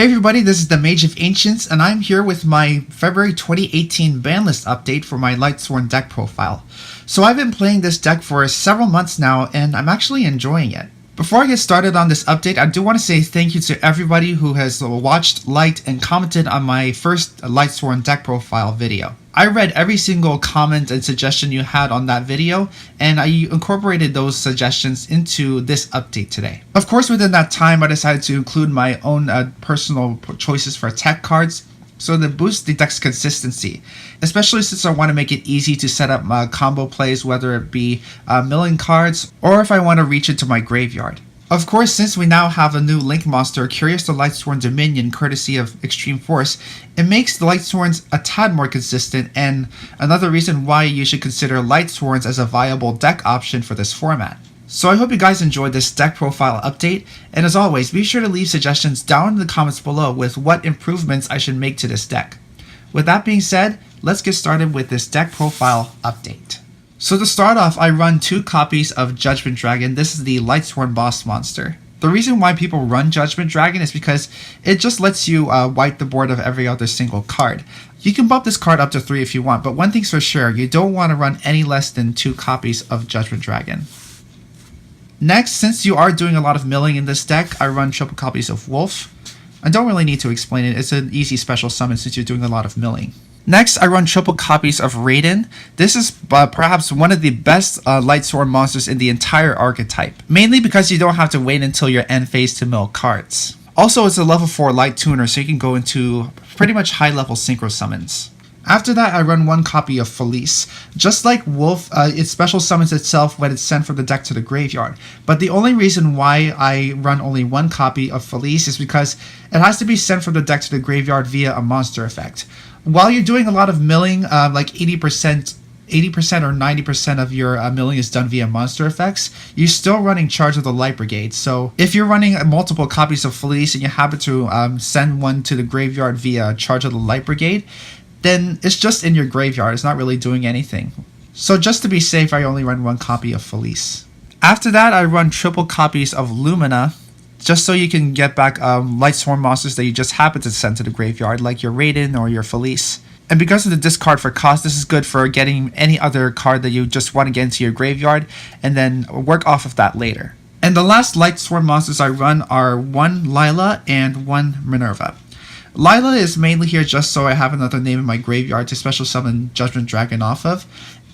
Hey everybody, this is the Mage of Ancients, and I'm here with my February 2018 Banlist update for my Lightsworn Deck profile. So I've been playing this deck for several months now, and I'm actually enjoying it. Before I get started on this update, I do want to say thank you to everybody who has watched, liked, and commented on my first Lightsworn Deck profile video. I read every single comment and suggestion you had on that video, and I incorporated those suggestions into this update today. Of course, within that time, I decided to include my own personal choices for tech cards, so that boosts the deck's consistency, especially since I want to make it easy to set up combo plays, whether it be milling cards or if I want to reach into my graveyard. Of course, since we now have a new Link monster, Curious the Lightsworn Dominion, courtesy of Extreme Force, it makes the Lightsworns a tad more consistent, and another reason why you should consider Lightsworns as a viable deck option for this format. So I hope you guys enjoyed this deck profile update, and as always, be sure to leave suggestions down in the comments below with what improvements I should make to this deck. With that being said, let's get started with this deck profile update. So to start off, I run 2 copies of Judgment Dragon. This is the Lightsworn boss monster. The reason why people run Judgment Dragon is because it just lets you wipe the board of every other single card. You can bump this card up to 3 if you want, but one thing's for sure, you don't want to run any less than 2 copies of Judgment Dragon. Next, since you are doing a lot of milling in this deck, I run triple copies of Wolf. I don't really need to explain it, it's an easy special summon since you're doing a lot of milling. Next, I run triple copies of Raiden. This is perhaps one of the best Lightsworn monsters in the entire archetype, mainly because you don't have to wait until your end phase to mill cards. Also, it's a level 4 light tuner, so you can go into pretty much high level synchro summons. After that, I run 1 copy of Felice. Just like Wolf, it special summons itself when it's sent from the deck to the graveyard. But the only reason why I run only 1 copy of Felice is because it has to be sent from the deck to the graveyard via a monster effect. While you're doing a lot of milling, like 80% or 90% of your milling is done via monster effects, you're still running Charge of the Light Brigade. So if you're running multiple copies of Felice and you happen to send one to the graveyard via Charge of the Light Brigade, then it's just in your graveyard, it's not really doing anything. So just to be safe, I only run 1 copy of Felice. After that, I run triple copies of Lumina, just so you can get back Lightsworn monsters that you just happen to send to the graveyard, like your Raiden or your Felice. And because of the discard for cost, this is good for getting any other card that you just want to get into your graveyard, and then work off of that later. And the last Lightsworn monsters I run are 1 Lila and 1 Minerva. Lila is mainly here just so I have another name in my graveyard to special summon Judgment Dragon off of,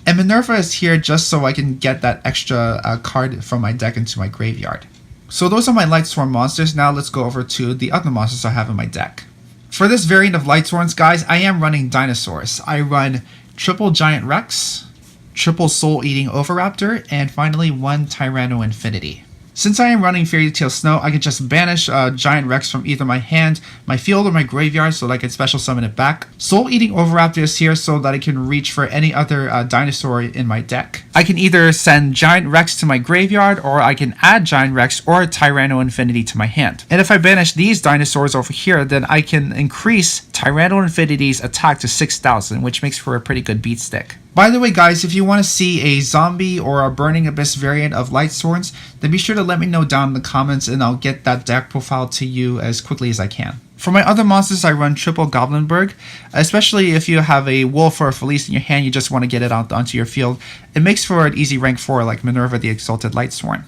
and Minerva is here just so I can get that extra card from my deck into my graveyard. So those are my Lightsworn monsters. Now let's go over to the other monsters I have in my deck. For this variant of Lightsworns, guys, I am running Dinosaurs. I run triple Giant Rex, triple Soul Eating Oviraptor, and finally 1 Tyranno Infinity. Since I am running Fairy Tale Snow, I can just banish Giant Rex from either my hand, my field, or my graveyard so that I can special summon it back. Soul Eating Oviraptor is here so that I can reach for any other dinosaur in my deck. I can either send Giant Rex to my graveyard, or I can add Giant Rex or Tyranno Infinity to my hand. And if I banish these dinosaurs over here, then I can increase Tyranno Infinity's attack to 6,000, which makes for a pretty good beat stick. By the way, guys, if you want to see a zombie or a Burning Abyss variant of Lightsworns, then be sure to let me know down in the comments and I'll get that deck profile to you as quickly as I can. For my other monsters, I run triple Goblinberg, especially if you have a Wolf or a Felice in your hand, you just want to get it onto your field. It makes for an easy rank 4 like Minerva the Exalted Lightsworn.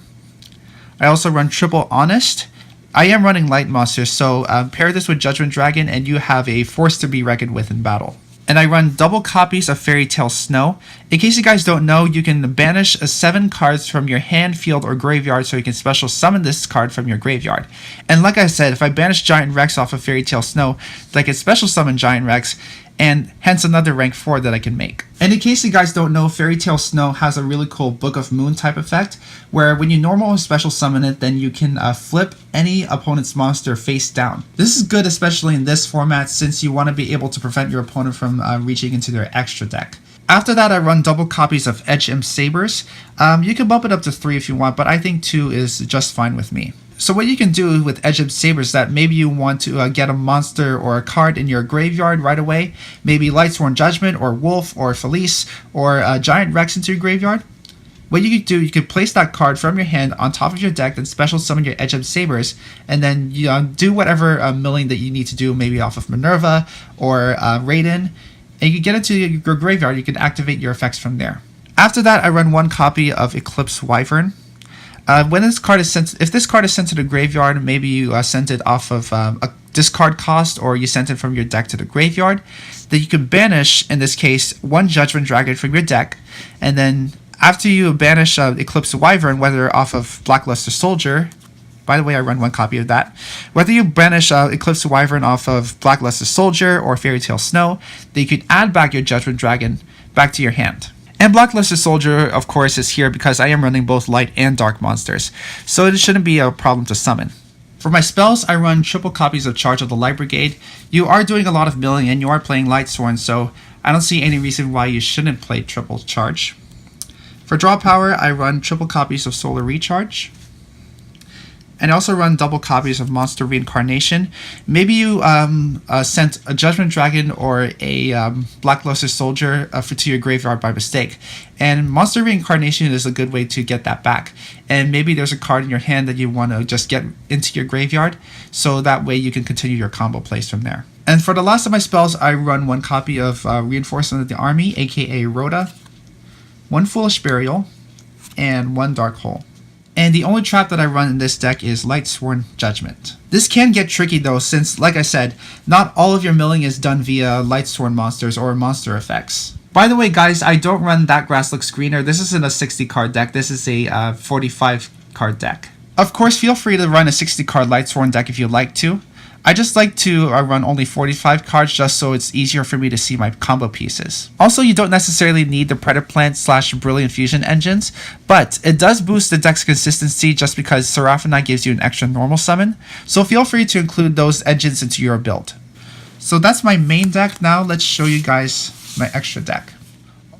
I also run triple Honest. I am running Light monsters, so pair this with Judgment Dragon and you have a force to be reckoned with in battle. And I run double copies of Fairy Tale Snow. In case you guys don't know, you can banish 7 cards from your hand, field, or graveyard so you can special summon this card from your graveyard. And like I said, if I banish Giant Rex off of Fairy Tale Snow, then I can special summon Giant Rex, and hence another rank 4 that I can make. And in case you guys don't know, Fairy Tale Snow has a really cool Book of Moon type effect, where when you normal special summon it, then you can flip any opponent's monster face down. This is good especially in this format since you want to be able to prevent your opponent from reaching into their extra deck. After that, I run double copies of Edge Imp Sabers. You can bump it up to 3 if you want, but I think 2 is just fine with me. So what you can do with Edge Imp Sabers is that maybe you want to get a monster or a card in your graveyard right away, maybe Lightsworn Judgment or Wolf or Felice or Giant Rex into your graveyard. what you could do, you could place that card from your hand on top of your deck, then special summon your Edge of Sabers, and then do whatever milling that you need to do, maybe off of Minerva or Raiden, and you get into your graveyard. You can activate your effects from there. After that, I run 1 copy of Eclipse Wyvern. When this card is sent, if this card is sent to the graveyard, maybe you sent it off of a discard cost, or you sent it from your deck to the graveyard, then you can banish, in this case, 1 Judgment Dragon from your deck, and then after you banish Eclipse Wyvern, whether off of Blackluster Soldier, by the way, I run 1 copy of that, whether you banish Eclipse Wyvern off of Blackluster Soldier or Fairy Tale Snow, then you can add back your Judgment Dragon back to your hand. And Blackluster Soldier, of course, is here because I am running both light and dark monsters, so it shouldn't be a problem to summon. For my spells, I run triple copies of Charge of the Light Brigade. You are doing a lot of milling and you are playing Lightsworn, so I don't see any reason why you shouldn't play triple charge. For draw power, I run triple copies of Solar Recharge. And I also run double copies of Monster Reincarnation. Maybe you sent a Judgment Dragon or a Blackluster Soldier to your graveyard by mistake. And Monster Reincarnation is a good way to get that back. And maybe there's a card in your hand that you want to just get into your graveyard, so that way you can continue your combo plays from there. And for the last of my spells, I run 1 copy of Reinforcement of the Army, aka Rhoda, 1 Foolish Burial, and 1 Dark Hole. And the only trap that I run in this deck is Lightsworn Judgment. This can get tricky though, since, like I said, not all of your milling is done via Lightsworn monsters or monster effects. By the way, guys, I don't run That Grass Looks Greener. This isn't a 60 card deck. This is a 45 card deck. Of course, feel free to run a 60 card Lightsworn deck if you'd like to. I just like to run only 45 cards just so it's easier for me to see my combo pieces. Also, you don't necessarily need the Predaplant / Brilliant Fusion engines, but it does boost the deck's consistency just because Seraphonite gives you an extra normal summon, so feel free to include those engines into your build. So that's my main deck. Now let's show you guys my extra deck.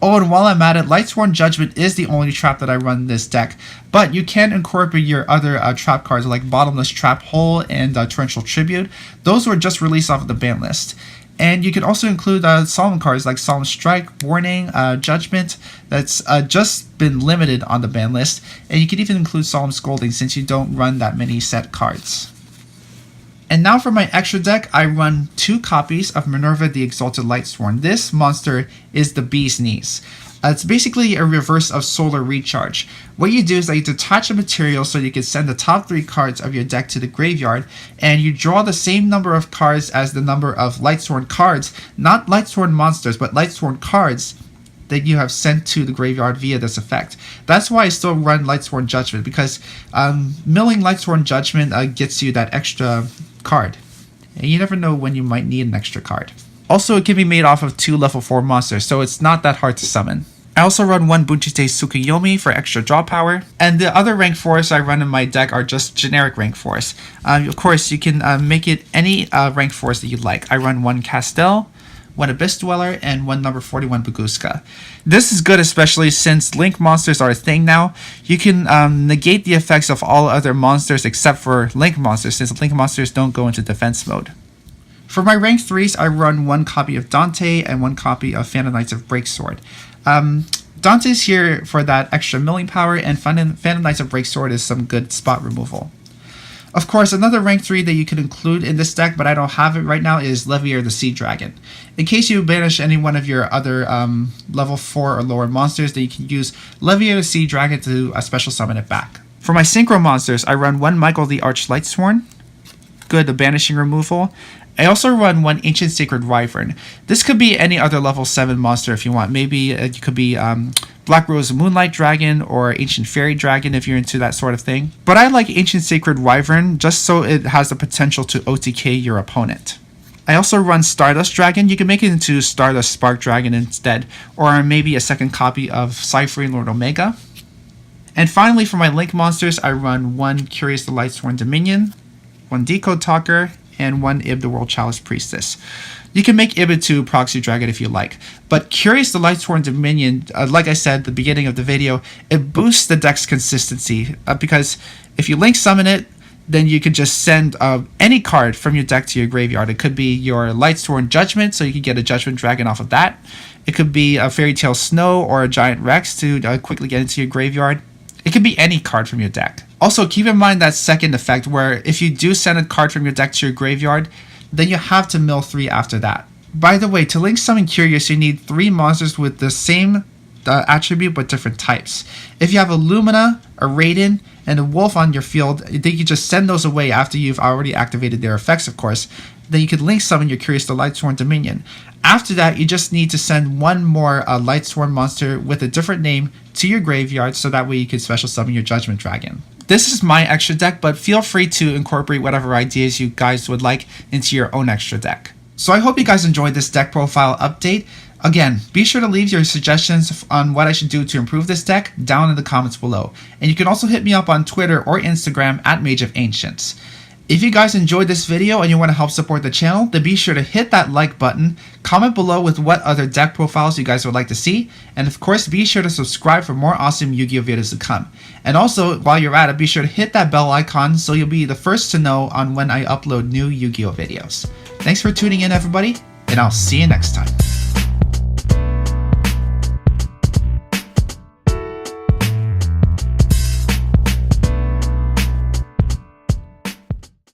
Oh, and while I'm at it, Lightsworn Judgment is the only trap that I run in this deck, but you can incorporate your other trap cards like Bottomless Trap Hole and Torrential Tribute. Those were just released off of the ban list. And you can also include Solemn cards like Solemn Strike, Warning, Judgment, that's just been limited on the ban list. And you can even include Solemn Scolding since you don't run that many set cards. And now for my extra deck, I run 2 copies of Minerva the Exalted Lightsworn. This monster is the Bee's Knees. It's basically a reverse of Solar Recharge. What you do is that you detach a material so you can send the top 3 cards of your deck to the graveyard, and you draw the same number of cards as the number of Lightsworn cards, not Lightsworn monsters, but Lightsworn cards that you have sent to the graveyard via this effect. That's why I still run Lightsworn Judgment, because milling Lightsworn Judgment gets you that extra card, and you never know when you might need an extra card. Also, it can be made off of 2 level 4 monsters, so it's not that hard to summon. I also run 1 Bunchite Tsukuyomi for extra draw power, and the other rank 4s I run in my deck are just generic rank 4s. Of course, you can make it any rank 4s that you'd like. I run 1 Castel, 1 Abyss Dweller, and 1 number 41 Baguska. This is good especially since Link monsters are a thing now. You can negate the effects of all other monsters except for Link monsters, since Link monsters don't go into defense mode. For my rank 3s, I run 1 copy of Dante and 1 copy of Phantom Knights of Breaksword. Dante's here for that extra milling power, and Phantom Knights of Breaksword is some good spot removal. Of course, another rank 3 that you can include in this deck, but I don't have it right now, is Levier the Sea Dragon. In case you banish any one of your other level 4 or lower monsters, then you can use Levier the Sea Dragon to special summon it back. For my synchro monsters, I run 1 Michael the Arch Lightsworn, good the banishing removal. I also run 1 Ancient Sacred Wyvern. This could be any other level 7 monster if you want. Maybe it could be Black Rose Moonlight Dragon or Ancient Fairy Dragon if you're into that sort of thing. But I like Ancient Sacred Wyvern just so it has the potential to OTK your opponent. I also run Stardust Dragon. You can make it into Stardust Spark Dragon instead, or maybe a second copy of Cypher Lord Omega. And finally, for my Link monsters, I run 1 Curious the Lightsworn Dominion, 1 Decode Talker, and 1 Ib the World Chalice Priestess. You can make Ib into Proxy Dragon if you like, but Curious the Lightsworn Dominion, like I said at the beginning of the video, it boosts the deck's consistency, because if you Link summon it, then you could just send any card from your deck to your graveyard. It could be your Lightsworn Judgment, so you could get a Judgment Dragon off of that. It could be a Fairy Tale Snow or a Giant Rex to quickly get into your graveyard. It could be any card from your deck. Also, keep in mind that second effect where if you do send a card from your deck to your graveyard, then you have to mill 3 after that. By the way, to link Summon Curious, you need 3 monsters with the same attribute but different types. If you have a Lumina, a Raiden, and a Wolf on your field, then you just send those away after you've already activated their effects, of course. Then you could link Summon your Curious to Lightsworn Dominion. After that, you just need to send one more Lightsworn monster with a different name to your graveyard, so that way you can special summon your Judgment Dragon. This is my extra deck, but feel free to incorporate whatever ideas you guys would like into your own extra deck. So I hope you guys enjoyed this deck profile update. Again, be sure to leave your suggestions on what I should do to improve this deck down in the comments below. And you can also hit me up on Twitter or Instagram at Mage of Ancients. If you guys enjoyed this video and you want to help support the channel, then be sure to hit that like button, comment below with what other deck profiles you guys would like to see, and of course be sure to subscribe for more awesome Yu-Gi-Oh videos to come. And also, while you're at it, be sure to hit that bell icon so you'll be the first to know on when I upload new Yu-Gi-Oh videos. Thanks for tuning in, everybody, and I'll see you next time.